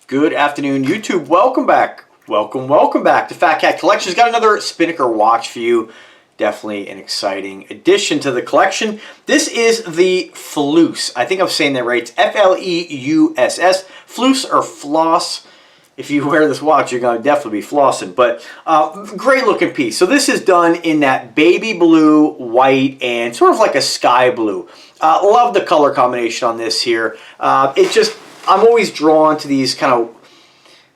Good afternoon, YouTube. Welcome back. Welcome back to Fat Cat Collections. Got another Spinnaker watch for you. Definitely an exciting addition to the collection. This is the Fleuss. I think I'm saying that right. It's F-L-E-U-S-S. Fleuss or Floss. If you wear this watch, you're going to definitely be flossing. But great looking piece. So this is done in that baby blue, white, and sort of like a sky blue. Love the color combination on this here. I'm always drawn to these kind of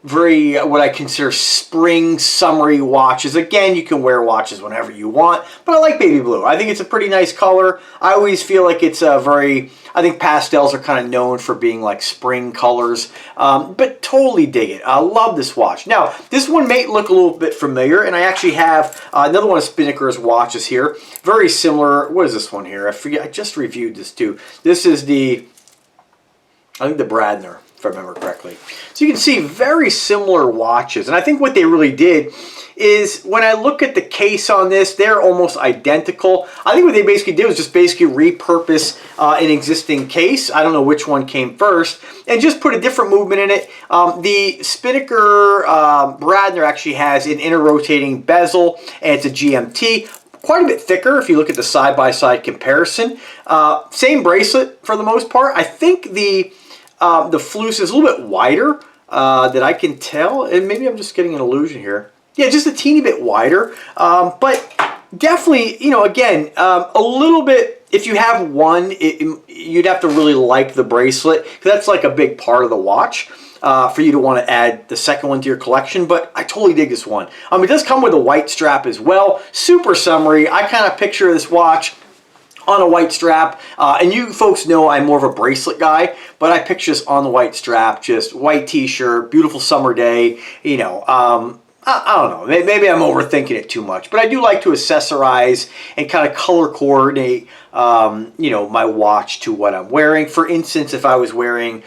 very, what I consider spring, summery watches. Again, you can wear watches whenever you want, but I like baby blue. I think it's a pretty nice color. I always feel like it's a very, I think pastels are kind of known for being like spring colors, but totally dig it. I love this watch. Now, this one may look a little bit familiar, and I actually have another one of Spinnaker's watches here. Very similar. What is this one here? I forget. I just reviewed this too. This is I think the Bradner, if I remember correctly. So you can see very similar watches. And I think what they really did is, when I look at the case on this, they're almost identical. I think what they basically did was just basically repurpose an existing case. I don't know which one came first, and just put a different movement in it. The Spinnaker Bradner actually has an inner rotating bezel, and it's a GMT. Quite a bit thicker if you look at the side-by-side comparison. Same bracelet for the most part. I think the Fleuss is a little bit wider that I can tell, and maybe I'm just getting an illusion here. Yeah, just a teeny bit wider, but definitely, you know, again, a little bit. If you have one, you'd have to really like the bracelet, because that's like a big part of the watch. For you to want to add the second one to your collection, but I totally dig this one. It does come with a white strap as well. Super summery. I kind of picture this watch on a white strap, and you folks know I'm more of a bracelet guy, but I picture this on the white strap, just white t-shirt, beautiful summer day, you know. I don't know, maybe I'm overthinking it too much, but I do like to accessorize and kind of color coordinate, you know, my watch to what I'm wearing. For instance, if I was wearing,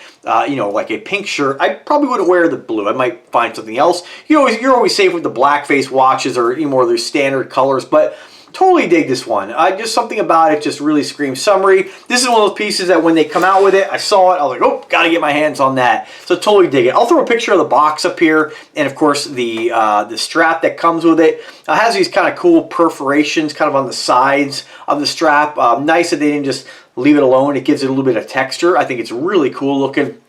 you know, like a pink shirt, I probably wouldn't wear the blue. I might find something else. You're always safe with the black face watches, or more of their standard colors, but totally dig this one. Just something about it just really screams summery. This is one of those pieces that when they come out with it, I saw it, I was like, oh, gotta get my hands on that. So totally dig it. I'll throw a picture of the box up here, and of course the strap that comes with it. It has these kind of cool perforations kind of on the sides of the strap. Nice that they didn't just leave it alone. It gives it a little bit of texture. I think it's really cool looking.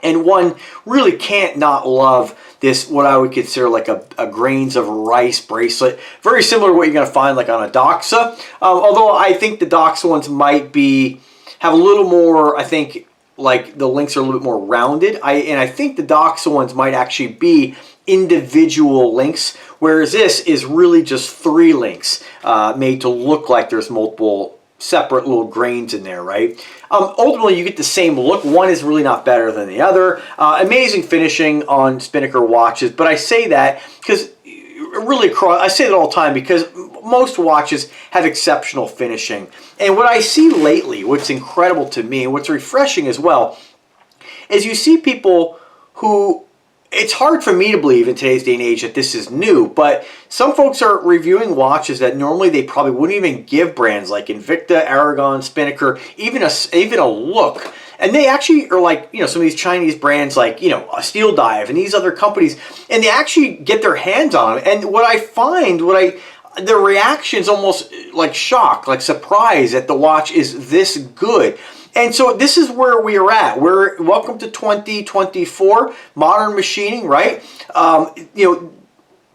And one really can't not love this, what I would consider like a grains of rice bracelet. Very similar to what you're going to find like on a Doxa. Although I think the Doxa ones might have a little more, I think, like the links are a little bit more rounded. And I think the Doxa ones might actually be individual links, whereas this is really just 3 links made to look like there's multiple separate little grains in there, right? Ultimately, you get the same look. One is really not better than the other. Amazing finishing on Spinnaker watches, but I say that because really I say that all the time because most watches have exceptional finishing. And what I see lately, what's incredible to me, what's refreshing as well, is you see people who, it's hard for me to believe in today's day and age that this is new, but some folks are reviewing watches that normally they probably wouldn't even give brands like Invicta, Aragon, Spinnaker, even a look. And they actually are like, you know, some of these Chinese brands like, you know, Steel Dive and these other companies, and they actually get their hands on them. And what I find, the reaction is almost like shock, like surprise that the watch is this good. And so this is where we are at. Welcome to 2024, modern machining, right? You know,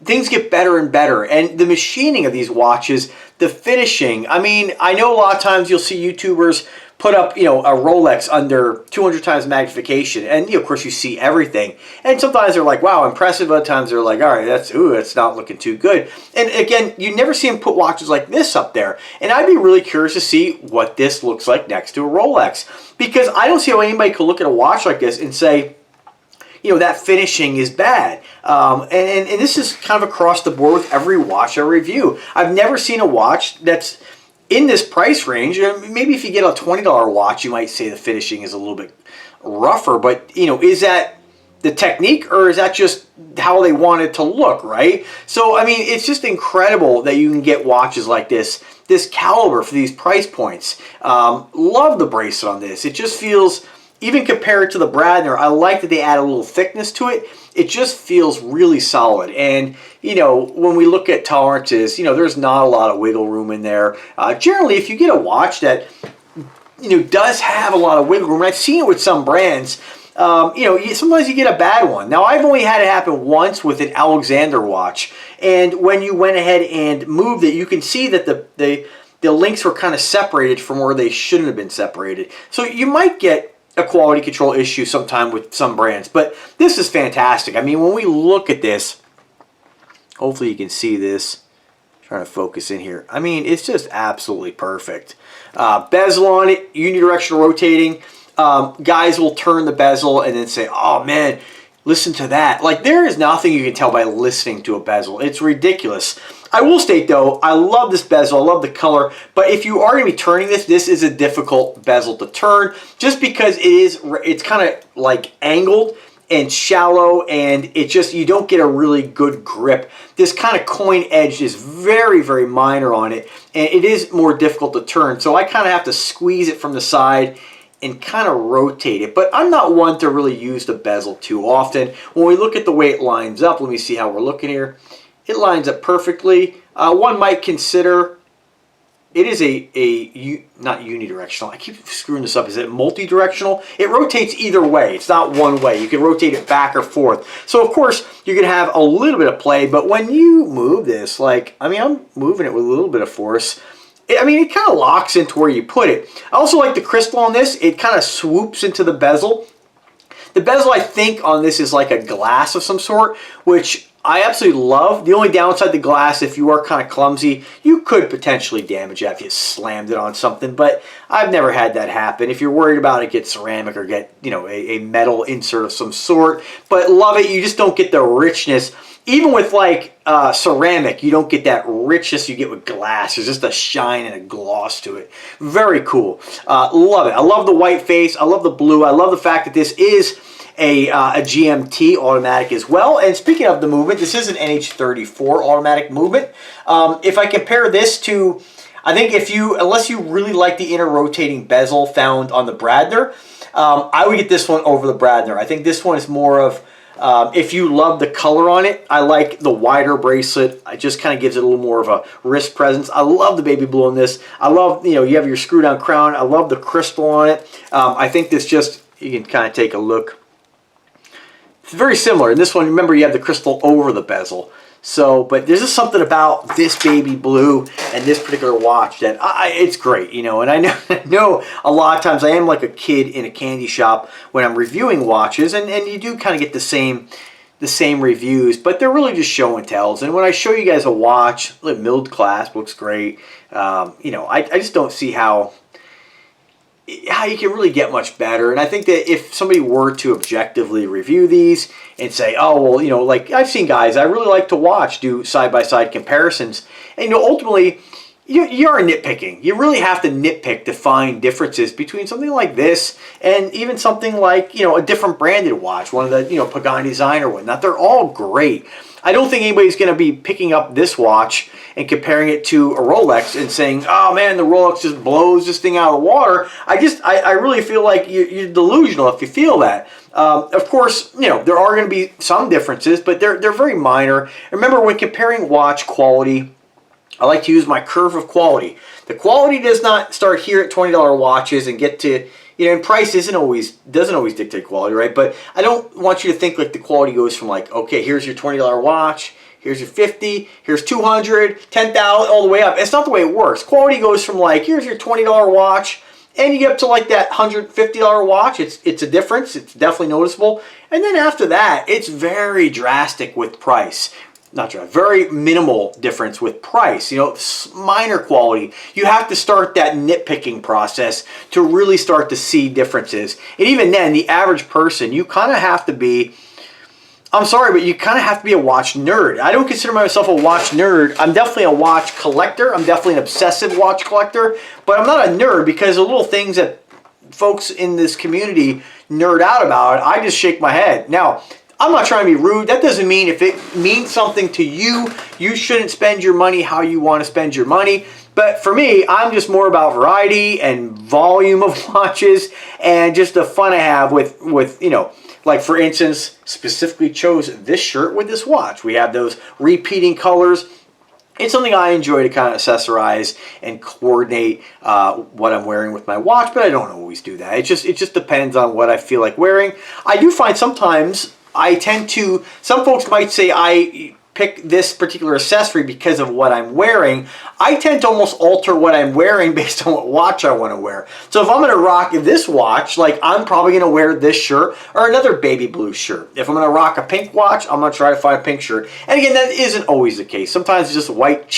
things get better and better. And the machining of these watches, the finishing. I mean, I know a lot of times you'll see YouTubers put up, you know, a Rolex under 200 times magnification, and of course you see everything. And sometimes they're like, wow, impressive. Other times they're like, all right, that's not looking too good. And again, you never see them put watches like this up there. And I'd be really curious to see what this looks like next to a Rolex, because I don't see how anybody could look at a watch like this and say, you know, that finishing is bad. And this is kind of across the board with every watch I review. I've never seen a watch that's in this price range. Maybe if you get a $20 watch, you might say the finishing is a little bit rougher, but, you know, is that the technique, or is that just how they want it to look, right? So, I mean, it's just incredible that you can get watches like this caliber for these price points. Love the bracelet on this. It just feels even compared to the Bradner, I like that they add a little thickness to it. It just feels really solid. And, you know, when we look at tolerances, you know, there's not a lot of wiggle room in there. Generally, if you get a watch that, you know, does have a lot of wiggle room, and I've seen it with some brands, you know, sometimes you get a bad one. Now, I've only had it happen once with an Alexander watch. And when you went ahead and moved it, you can see that the links were kind of separated from where they shouldn't have been separated. So you might get a quality control issue sometime with some brands, but this is fantastic. I mean, when we look at this, hopefully you can see this. Trying to focus in here. I mean, it's just absolutely perfect. Bezel on it, unidirectional rotating. Guys will turn the bezel and then say, oh man, listen to that. Like, there is nothing you can tell by listening to a bezel. It's ridiculous. I will state though, I love this bezel, I love the color, but if you are going to be turning this, this is a difficult bezel to turn just because it's kind of like angled and shallow, and it just, you don't get a really good grip. This kind of coin edge is very, very minor on it, and it is more difficult to turn. So I kind of have to squeeze it from the side and kind of rotate it. But I'm not one to really use the bezel too often. When we look at the way it lines up, let me see how we're looking here. It lines up perfectly. One might consider it is not unidirectional. I keep screwing this up. Is it multi-directional? It rotates either way. It's not one way. You can rotate it back or forth. So of course you can have a little bit of play, but when you move this, like, I mean, I'm moving it with a little bit of force. I mean, it kind of locks into where you put it. I also like the crystal on this. It kind of swoops into the bezel. The bezel, I think, on this is like a glass of some sort, which I absolutely love. The only downside to the glass, if you are kind of clumsy, you could potentially damage that if you slammed it on something, but I've never had that happen. If you're worried about it, get ceramic or get, you know, a metal insert of some sort. But love it, you just don't get the richness. Even with like ceramic, you don't get that richness you get with glass. There's just a shine and a gloss to it. Very cool. Love it. I love the white face. I love the blue. I love the fact that this is a GMT automatic as well. And speaking of the movement, this is an NH34 automatic movement. If I compare this to, I think unless you really like the inner rotating bezel found on the Bradner, I would get this one over the Bradner. I think this one is more of, if you love the color on it, I like the wider bracelet. It just kind of gives it a little more of a wrist presence. I love the baby blue on this. I love, you know, you have your screw down crown. I love the crystal on it. I think this just, you can kind of take a look. It's very similar. In this one, remember, you have the crystal over the bezel. So, but there's just something about this baby blue and this particular watch that it's great, you know. And I know a lot of times I am like a kid in a candy shop when I'm reviewing watches, and you do kind of get the same reviews, but they're really just show and tells. And when I show you guys a watch, the milled clasp looks great. You know, I just don't see how you can really get much better. And I think that if somebody were to objectively review these and say, oh, well, you know, like I've seen guys I really like to watch do side-by-side comparisons, and, you know, ultimately you are nitpicking. You really have to nitpick to find differences between something like this and even something like, you know, a different branded watch, one of the, you know, Pagani Design or whatnot. They're all great. I don't think anybody's going to be picking up this watch and comparing it to a Rolex and saying, oh man, the Rolex just blows this thing out of the water. I really feel like you're delusional if you feel that. Of course, you know, there are going to be some differences, but they're very minor. Remember, when comparing watch quality, I like to use my curve of quality. The quality does not start here at $20 watches and get to, you know, and price doesn't always dictate quality, right? But I don't want you to think like the quality goes from like, okay, here's your $20 watch, here's your 50, here's 200, 10,000, all the way up. It's not the way it works. Quality goes from like, here's your $20 watch, and you get up to like that $150 watch. It's a difference. It's definitely noticeable. And then after that, it's very drastic with price. Not drastic, very minimal difference with price. You know, minor quality. You have to start that nitpicking process to really start to see differences. And even then, the average person, you kind of have to be, I'm sorry, but you kind of have to be a watch nerd. I don't consider myself a watch nerd. I'm definitely a watch collector. I'm definitely an obsessive watch collector, but I'm not a nerd because the little things that folks in this community nerd out about, I just shake my head. Now, I'm not trying to be rude. That doesn't mean if it means something to you, you shouldn't spend your money how you want to spend your money. But for me, I'm just more about variety and volume of watches and just the fun I have with you know, like for instance, specifically chose this shirt with this watch. We have those repeating colors. It's something I enjoy to kind of accessorize and coordinate what I'm wearing with my watch, but I don't always do that. It just depends on what I feel like wearing. I do find sometimes I tend to, some folks might say I pick this particular accessory because of what I'm wearing. I tend to almost alter what I'm wearing based on what watch I want to wear. So if I'm going to rock this watch, like I'm probably going to wear this shirt or another baby blue shirt. If I'm going to rock a pink watch, I'm going to try to find a pink shirt. And again, that isn't always the case. Sometimes it's just a white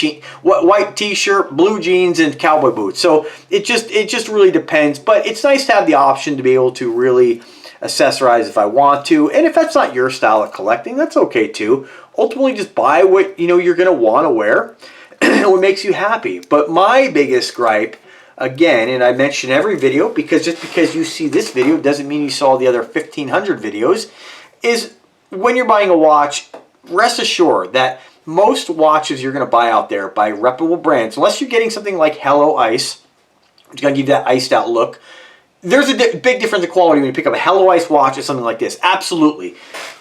t-shirt, blue jeans, and cowboy boots. So it just really depends. But it's nice to have the option to be able to really accessorize if I want to. And if that's not your style of collecting, that's okay too. Ultimately, just buy what you know you're going to want to wear and what makes you happy. But my biggest gripe, again, and I mention every video, because just because you see this video doesn't mean you saw the other 1,500 videos, is when you're buying a watch, rest assured that most watches you're going to buy out there by reputable brands, unless you're getting something like Hello Ice, which is going to give you that iced out look. There's a big difference in quality when you pick up a Hello Ice watch or something like this. Absolutely.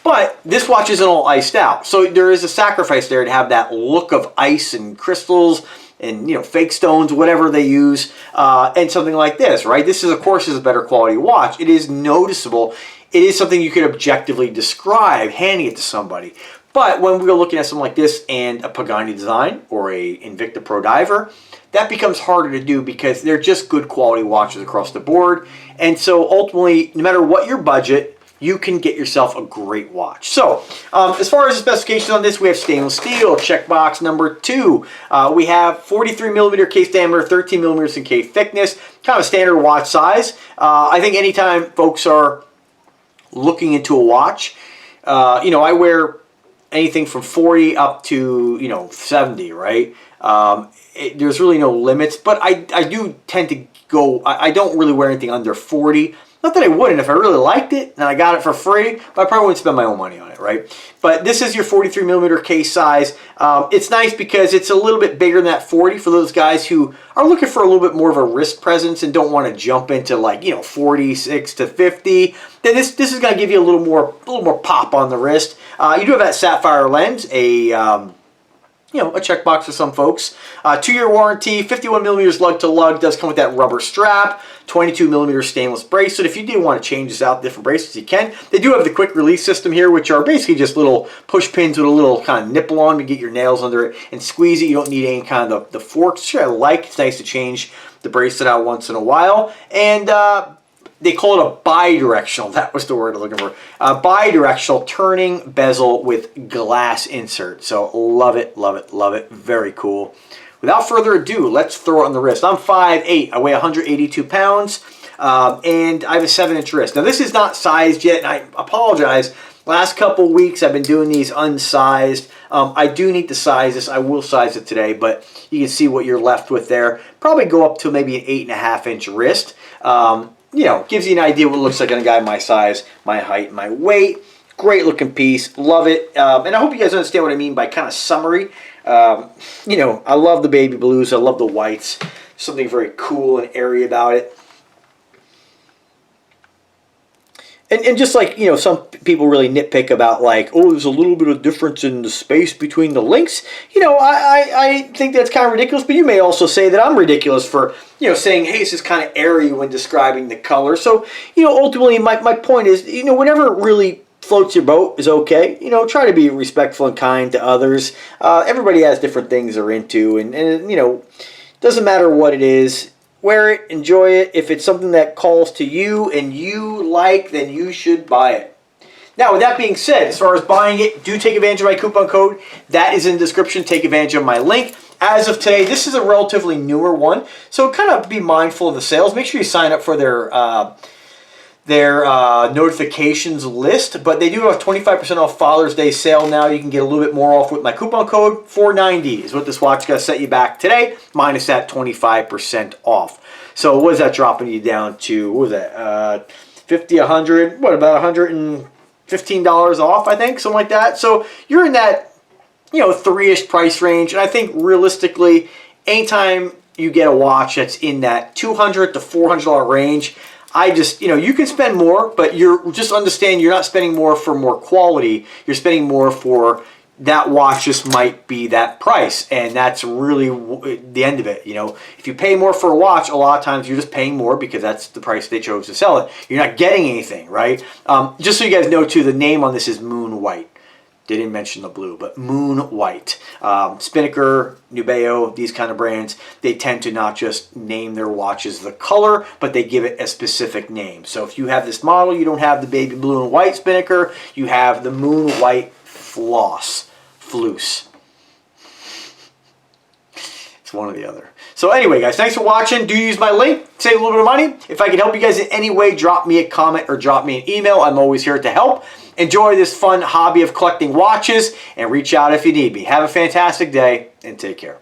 But this watch isn't all iced out. So there is a sacrifice there to have that look of ice and crystals and, you know, fake stones, whatever they use, and something like this, right? This is, of course, is a better quality watch. It is noticeable. It is something you could objectively describe handing it to somebody. But when we're looking at something like this and a Pagani design or a Invicta Pro Diver, that becomes harder to do because they're just good quality watches across the board. And so ultimately, no matter what your budget, you can get yourself a great watch. So as far as the specifications on this, we have stainless steel, checkbox number 2. We have 43 millimeter case diameter, 13 millimeters in case thickness, kind of standard watch size. I think anytime folks are looking into a watch, you know, I wear anything from 40 up to, you know, 70, right? There's really no limits, but I do tend to go, I don't really wear anything under 40. Not that I wouldn't. If I really liked it and I got it for free, but I probably wouldn't spend my own money on it, right? But this is your 43 millimeter case size. It's nice because it's a little bit bigger than that 40 for those guys who are looking for a little bit more of a wrist presence and don't want to jump into, like, you know, 46 to 50. Then this is going to give you a little more pop on the wrist. You do have that sapphire lens, you know, a checkbox for some folks. 2-year warranty, 51 millimeters lug to lug, does come with that rubber strap, 22 millimeter stainless bracelet. If you do want to change this out, different bracelets, you can. They do have the quick release system here, which are basically just little push pins with a little kind of nipple on to get your nails under it and squeeze it. You don't need any kind of the forks, which I like. It's nice to change the bracelet out once in a while. And they call it a bi-directional. That was the word I'm looking for. Bi-directional turning bezel with glass insert. So love it, love it, love it. Very cool. Without further ado, let's throw it on the wrist. I'm 5'8". I weigh 182 pounds, and I have a 7-inch wrist. Now this is not sized yet, and I apologize. Last couple weeks I've been doing these unsized. I do need to size this. I will size it today, but you can see what you're left with there. Probably go up to maybe an 8.5-inch wrist. You know, gives you an idea what it looks like on a guy my size, my height, my weight. Great looking piece. Love it. And I hope you guys understand what I mean by kind of summary. You know, I love the baby blues. I love the whites. Something very cool and airy about it. And just like, you know, some people really nitpick about, like, oh, there's a little bit of difference in the space between the links. You know, I think that's kind of ridiculous, but you may also say that I'm ridiculous for, you know, saying, hey, this is kind of airy when describing the color. So, you know, ultimately my point is, you know, whatever really floats your boat is okay. You know, try to be respectful and kind to others. Everybody has different things they're into, and you know, doesn't matter what it is. Wear it, enjoy it. If it's something that calls to you and you like, then you should buy it. Now, with that being said, as far as buying it, do take advantage of my coupon code. That is in the description. Take advantage of my link. As of today, this is a relatively newer one, so kind of be mindful of the sales. Make sure you sign up for their notifications list, but they do have a 25% off Father's Day sale now. You can get a little bit more off with my coupon code. $490 is what this watch is going to set you back today, minus that 25% off. So what is that dropping you down to? What was that? 50, 100, what, about $115 off, I think, something like that. So you're in that, you know, 3-ish price range, and I think realistically, anytime you get a watch that's in that $200 to $400 range, I just, you can spend more, but you're just understand you're not spending more for more quality. You're spending more for that watch just might be that price, and that's really the end of it. If you pay more for a watch, a lot of times you're just paying more because that's the price they chose to sell it. You're not getting anything, right? Just so you guys know too, the name on this is Moon White. Didn't mention the blue, but Moon White. Spinnaker, Nubeo, these kind of brands, they tend to not just name their watches the color, but they give it a specific name. So if you have this model, you don't have the baby blue and white Spinnaker, you have the Moon White Fleuss. It's one or the other. So anyway, guys, thanks for watching. Do use my link. Save a little bit of money. If I can help you guys in any way, drop me a comment or drop me an email. I'm always here to help. Enjoy this fun hobby of collecting watches and reach out if you need me. Have a fantastic day and take care.